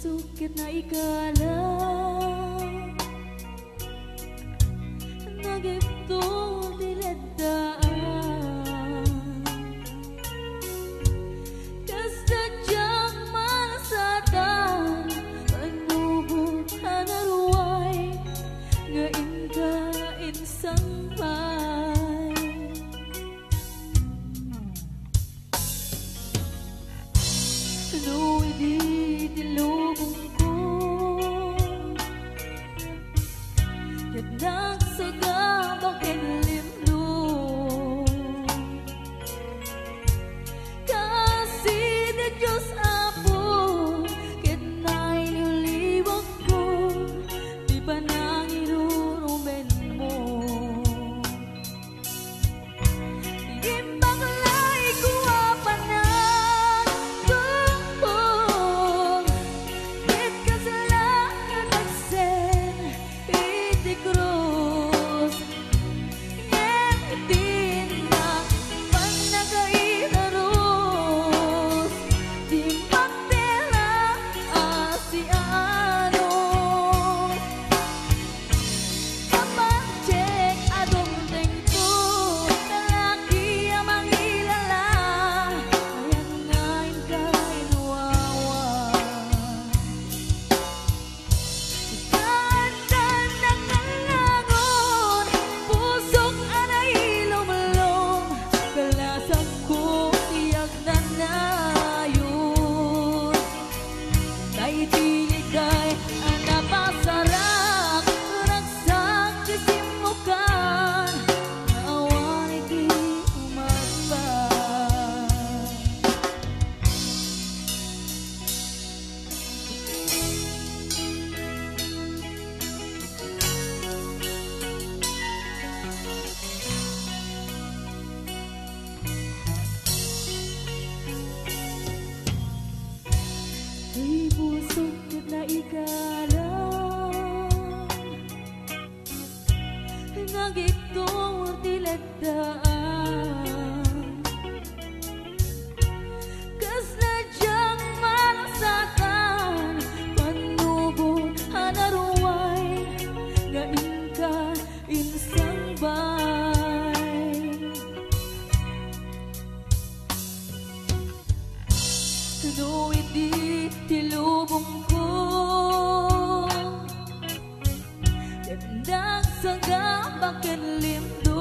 sukit na ikalang nagipto diledaan kasadyang malasatan panubot hanaruay nga inka insang pay no di dilubong ko ket nagsagabang kinlimno kasi de Diyos apo ket nailiwag ko di pa nang inurumen mo imbaglay ko apanan tumbong ket kasalanan nagsen iti krus ngem itin na panagainaros di magtela asiano kapag-check adong tengko lalaki ang mangilala ayan ngayon kay nuwawa Ikandan ng kalangon pusok anay lumulong kalasang ko tiyag na nayon naitilig kay anapasarak ragsang kisimukan naawan di umagpag Ay pusok ket na ikalang nagiktor diledaan kasadyang malasatan panubot hanaruay nga inka insang bay no idi tilubong ko ket nagsagabang kinlimno